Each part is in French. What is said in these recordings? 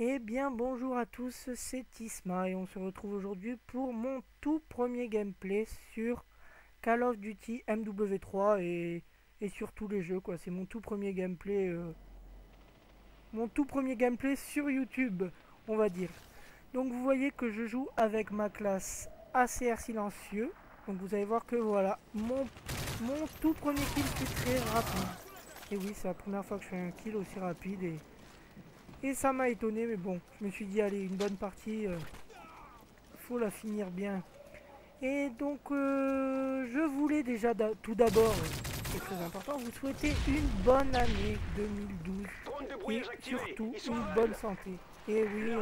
Eh bien bonjour à tous, c'est Isma et on se retrouve aujourd'hui pour mon tout premier gameplay sur Call of Duty MW3 et sur tous les jeux quoi. C'est mon tout premier gameplay sur YouTube, on va dire. Donc vous voyez que je joue avec ma classe ACR silencieux. Donc vous allez voir que voilà, mon tout premier kill fut très rapide. Et oui, c'est la première fois que je fais un kill aussi rapide et ça m'a étonné, mais bon, je me suis dit, allez, une bonne partie, faut la finir bien. Et donc, je voulais déjà tout d'abord, c'est très important, vous souhaiter une bonne année 2012 et surtout une bonne santé. Et oui,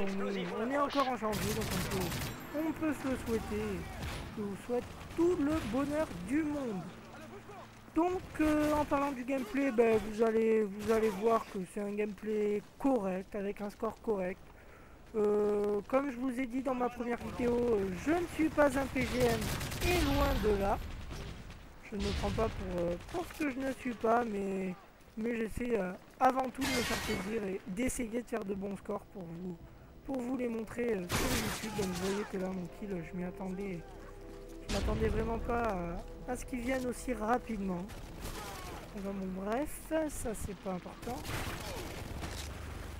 on est encore en janvier, donc on peut se le souhaiter. Je vous souhaite tout le bonheur du monde. Donc, en parlant du gameplay, ben, vous allez voir que c'est un gameplay correct, avec un score correct. Comme je vous ai dit dans ma première vidéo, je ne suis pas un PGM et loin de là. Je ne me prends pas pour ce que je ne suis pas, mais j'essaie avant tout de me faire plaisir et d'essayer de faire de bons scores pour vous les montrer sur YouTube. Donc vous voyez que là mon kill, je m'attendais vraiment pas à ce qu'il vienne aussi rapidement. On va mon bref, ça c'est pas important.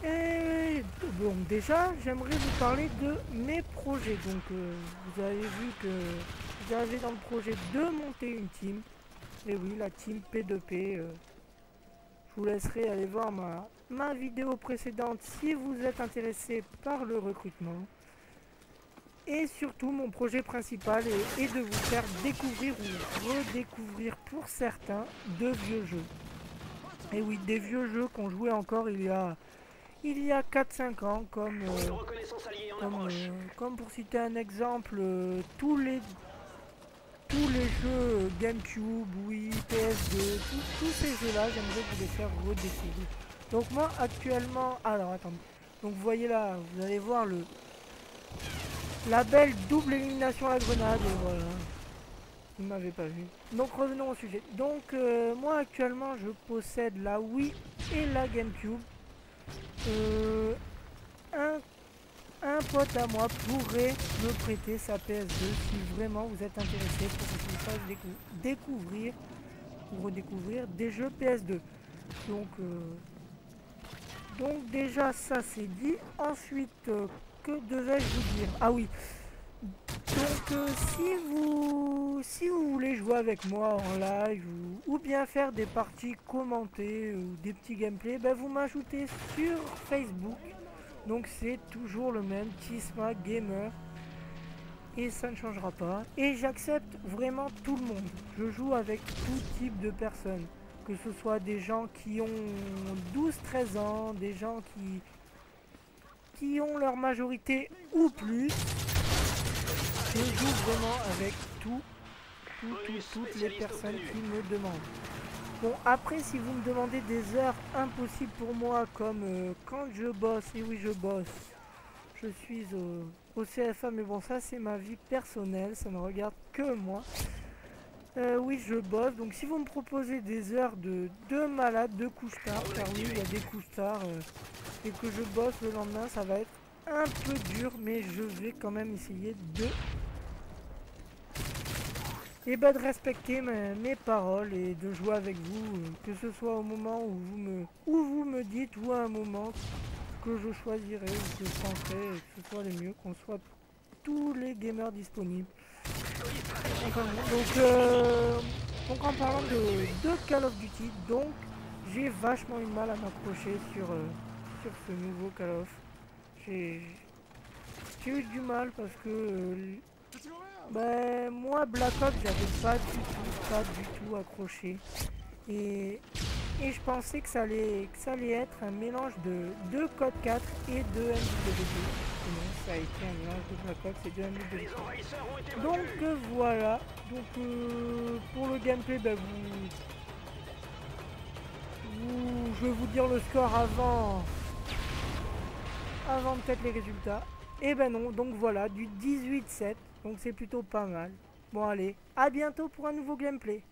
Et bon, déjà, j'aimerais vous parler de mes projets. Donc, vous avez vu que j'avais dans le projet de monter une team. Et oui, la team P2P. Je vous laisserai aller voir ma vidéo précédente si vous êtes intéressé par le recrutement. Et surtout, mon projet principal est de vous faire découvrir ou redécouvrir pour certains de vieux jeux. Et oui, des vieux jeux qu'on jouait encore il y a 4-5 ans, comme pour citer un exemple, tous les jeux GameCube, Wii, PS2, tous ces jeux-là, j'aimerais vous les faire redécouvrir. Donc moi actuellement, alors attendez, donc vous voyez là, vous allez voir la belle double élimination à la grenade, et voilà, vous ne m'avez pas vu. Donc revenons au sujet. Donc moi actuellement je possède la Wii et la GameCube. Euh, un Un pote à moi pourrait me prêter sa PS2 si vraiment vous êtes intéressé pour que je vous fasse découvrir ou redécouvrir des jeux PS2. Donc, donc déjà ça c'est dit. Ensuite, que devais-je vous dire? Ah oui, donc si vous voulez jouer avec moi en live ou bien faire des parties commentées ou des petits gameplays, ben vous m'ajoutez sur Facebook. Donc c'est toujours le même, Tisma Gamer. Et ça ne changera pas. Et j'accepte vraiment tout le monde. Je joue avec tout type de personnes. Que ce soit des gens qui ont 12-13 ans, des gens qui ont leur majorité ou plus. Je joue vraiment avec toutes les personnes qui me demandent. Bon, après, si vous me demandez des heures impossibles pour moi, comme quand je bosse, et oui, je bosse, je suis au CFA, mais bon, ça, c'est ma vie personnelle, ça ne regarde que moi. Oui, je bosse, donc si vous me proposez des heures de malade, de couche-tard, car oui, il y a des couche-tard, et que je bosse le lendemain, ça va être un peu dur, mais je vais quand même essayer de respecter mes paroles et de jouer avec vous, que ce soit au moment où vous me dites ou à un moment que je choisirai ou que je penserai que ce soit le mieux, qu'on soit tous les gamers disponibles. Enfin, donc en parlant de Call of Duty, donc j'ai vachement eu de mal à m'accrocher sur ce nouveau Call of. J'ai j'ai eu du mal parce que ben, moi Black Ops j'avais pas du tout accroché. Et, et je pensais que ça allait être un mélange de Code 4 et de MW2. Et non, ça a été un mélange de Black Ops et de MW3. Donc voilà. Donc pour le gameplay, ben, je vais vous dire le score avant peut-être les résultats. Et ben non, donc voilà, du 18-7. Donc c'est plutôt pas mal. Bon allez, à bientôt pour un nouveau gameplay.